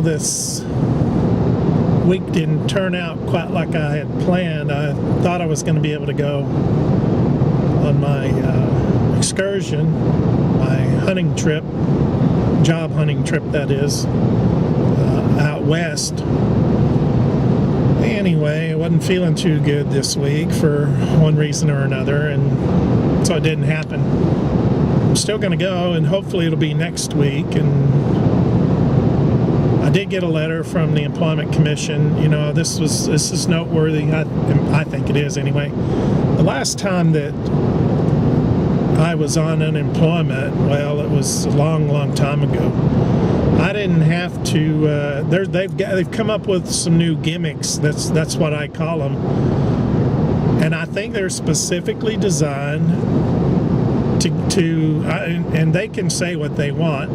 this week didn't turn out quite like I had planned. I thought I was going to be able to go on my excursion, my hunting trip, job hunting trip that is, out west. Anyway, I wasn't feeling too good this week for one reason or another, and so it didn't happen. I'm still going to go, and hopefully it'll be next week. And I did get a letter from the Employment Commission. You know, this is noteworthy. I think it is anyway. The last time that I was on unemployment, well, it was a long time ago. I didn't have to. They've come up with some new gimmicks. That's what I call them, and I think they're specifically designed and they can say what they want.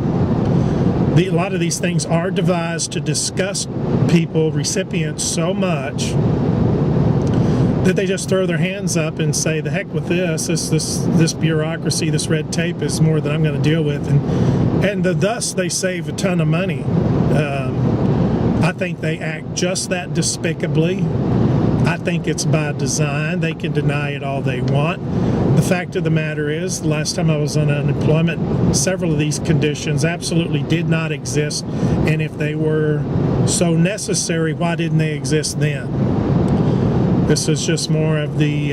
A lot of these things are devised to disgust people, recipients, so much that they just throw their hands up and say, the heck with this bureaucracy, this red tape is more than I'm going to deal with, and thus they save a ton of money. I think they act just that despicably. I think it's by design. They can deny it all they want. The fact of the matter is, the last time I was on unemployment, several of these conditions absolutely did not exist, and if they were so necessary, why didn't they exist then? This is just more of the,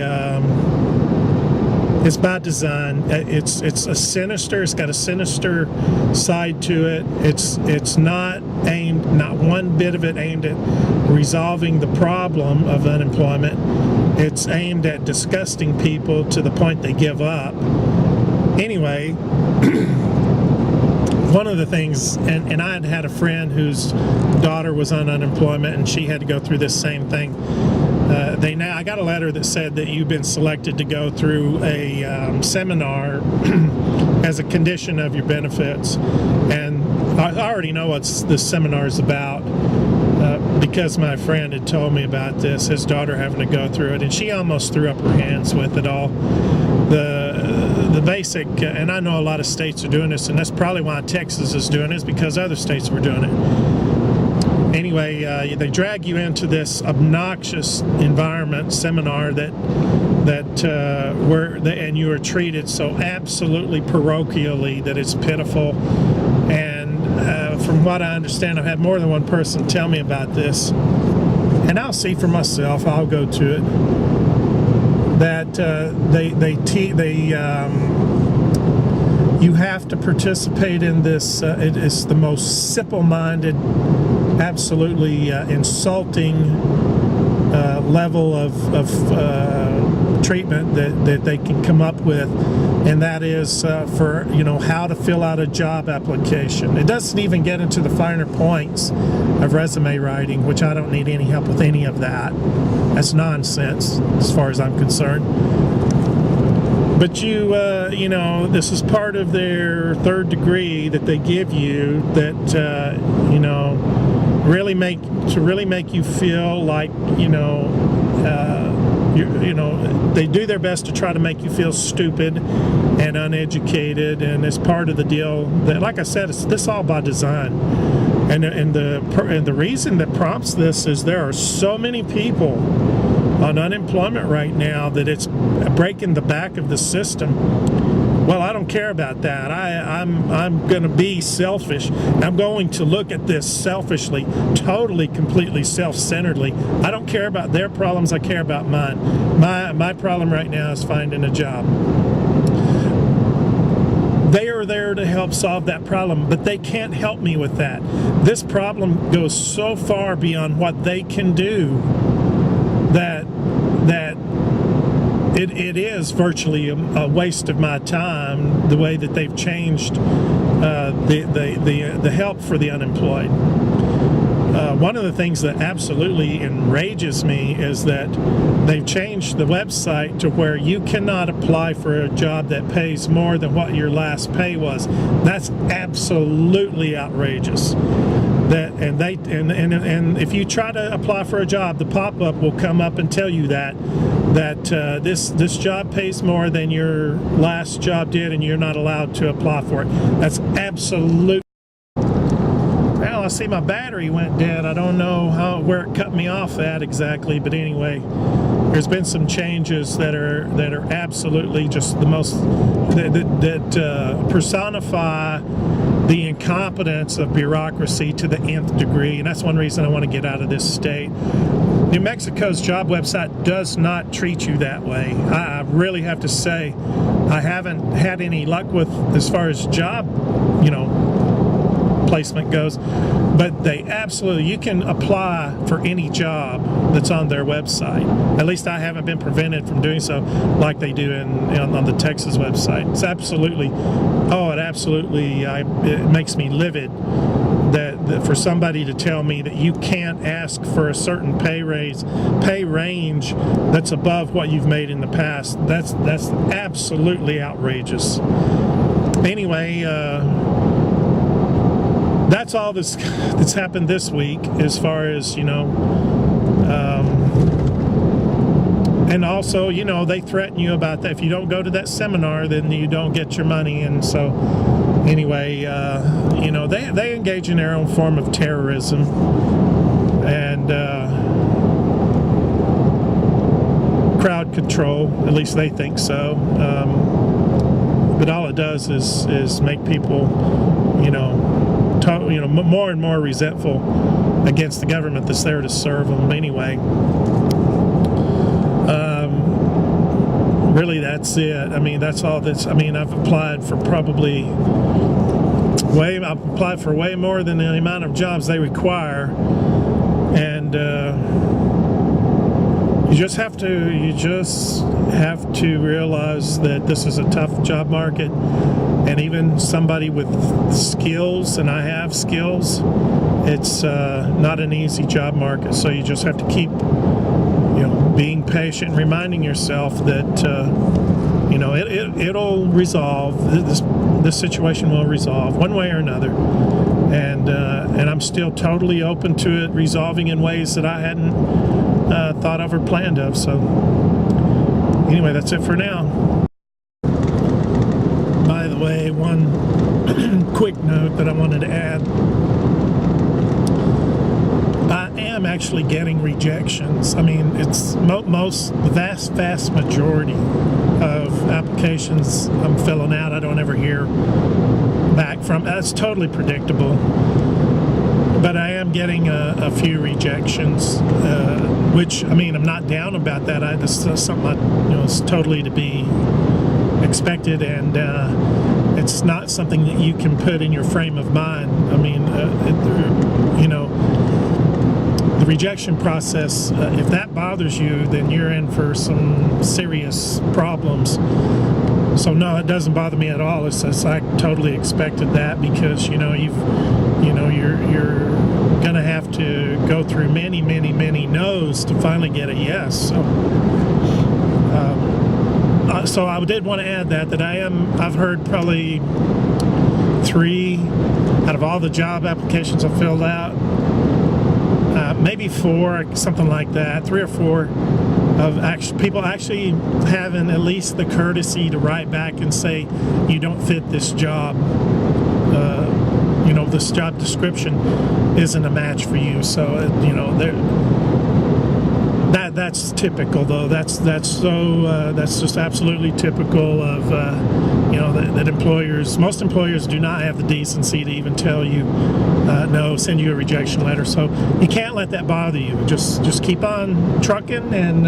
it's by design. It's a sinister, it's got a sinister side to it. It's not one bit of it aimed at resolving the problem of unemployment. It's aimed at disgusting people to the point they give up. Anyway, one of the things, and I had a friend whose daughter was on unemployment, and she had to go through this same thing. I got a letter that said that you've been selected to go through a seminar as a condition of your benefits, and I already know what this seminar is about because my friend had told me about this, his daughter having to go through it, and she almost threw up her hands with it all. The basic, and I know a lot of states are doing this, and that's probably why Texas is doing this, because other states were doing it. Anyway, they drag you into this obnoxious environment seminar and you are treated so absolutely parochially that it's pitiful. And from what I understand, I've had more than one person tell me about this, and I'll see for myself. I'll go to it. That you have to participate in this. It is the most simple-minded, absolutely insulting level of treatment that they can come up with, and that is for how to fill out a job application. It doesn't even get into the finer points of resume writing, which I don't need any help with any of that. That's nonsense as far as I'm concerned. But this is part of their third degree that they give you that really make you feel like they do their best to try to make you feel stupid and uneducated, and it's part of the deal that, like I said, it's this all by design. And the reason that prompts this is there are so many people on unemployment right now that it's breaking the back of the system. Well, I don't care about that. I'm going to be selfish. I'm going to look at this selfishly, totally, completely self-centeredly. I don't care about their problems. I care about mine. My problem right now is finding a job. They are there to help solve that problem, but they can't help me with that. This problem goes so far beyond what they can do that it is virtually a waste of my time, the way that they've changed the help for the unemployed. One of the things that absolutely enrages me is that they've changed the website to where you cannot apply for a job that pays more than what your last pay was. That's absolutely outrageous. And if you try to apply for a job, the pop-up will come up and tell you that this job pays more than your last job did, and you're not allowed to apply for it. That's absolute. Well, I see, my battery went dead. I don't know where it cut me off at exactly, but anyway, there's been some changes that are absolutely just the most that personify the incompetence of bureaucracy to the nth degree, and that's one reason I want to get out of this state. New Mexico's job website does not treat you that way. I really have to say, I haven't had any luck with as far as job, placement goes, but they absolutely, you can apply for any job that's on their website. At least I haven't been prevented from doing so like they do on the Texas website. It's absolutely, it makes me livid that for somebody to tell me that you can't ask for a certain pay range that's above what you've made in the past. That's absolutely outrageous. Anyway, that's all that's happened this week as far as, and also, they threaten you about that. If you don't go to that seminar, then you don't get your money. And so, anyway, they engage in their own form of terrorism. And crowd control, at least they think so. But all it does is make people, more and more resentful against the government that's there to serve them anyway. Really, that's it. I mean, that's all that's, I've applied for I've applied for way more than the amount of jobs they require. And you just have to realize that this is a tough job market, and even somebody with skills, and I have skills, it's not an easy job market. So you just have to keep being patient, reminding yourself that it'll resolve. This situation will resolve one way or another, and I'm still totally open to it resolving in ways that I hadn't thought of or planned of. So anyway, that's it for now. By the way, one quick note that I wanted to add. I am actually getting rejections. It's the vast majority of applications I'm filling out, I don't ever hear back from. That's totally predictable. But I am getting a few rejections, which, I'm not down about that. This is something it's totally to be expected, and it's not something that you can put in your frame of mind. The rejection process, if that bothers you, then you're in for some serious problems. So no, it doesn't bother me at all. It's I totally expected that, because you're gonna have to go through many no's to finally get a yes. So I did want to add that I've heard probably 3 out of all the job applications I've filled out, maybe 4, something like that, 3 or 4 of people actually having at least the courtesy to write back and say you don't fit this job. This job description isn't a match for you. So that's typical, though. That's just absolutely typical of that most employers do not have the decency to even tell you no, send you a rejection letter. So you can't let that bother you. Just keep on trucking, and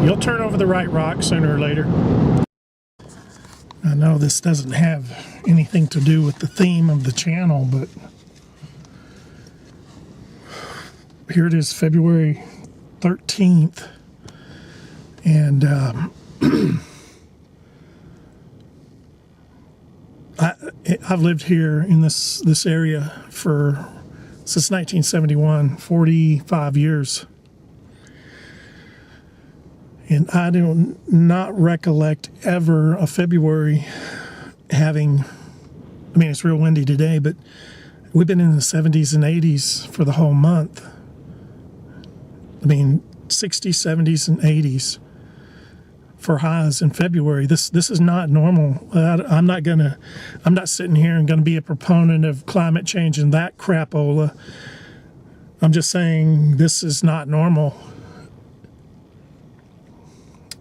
you'll turn over the right rock sooner or later. I know this doesn't have anything to do with the theme of the channel, but here it is, February 13th, and I've lived here in this area since 1971, 45 years. And I do not recollect ever a February having, it's real windy today, but we've been in the 70s and 80s for the whole month. 60s, 70s, and 80s for highs in February. This is not normal. I'm not sitting here and going to be a proponent of climate change and that crapola. I'm just saying this is not normal.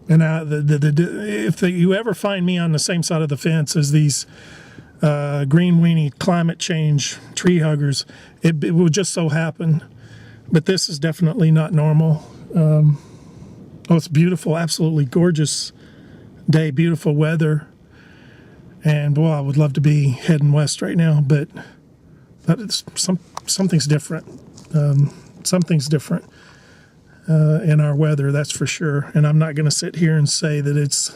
And if you ever find me on the same side of the fence as these green weenie climate change tree huggers, it will just so happen. But this is definitely not normal. Oh, it's beautiful, absolutely gorgeous day, beautiful weather. And boy, I would love to be heading west right now, but it's something's different. Something's different in our weather, that's for sure. And I'm not going to sit here and say that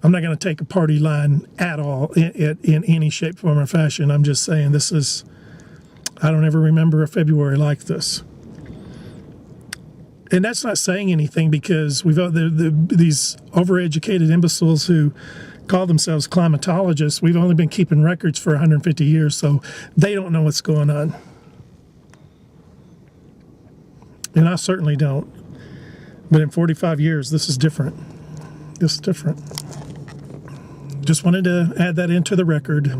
I'm not going to take a party line at all in any shape, form, or fashion. I'm just saying I don't ever remember a February like this. And that's not saying anything, because we've these overeducated imbeciles who call themselves climatologists, we've only been keeping records for 150 years, so they don't know what's going on. And I certainly don't. But in 45 years, this is different. This is different. Just wanted to add that into the record.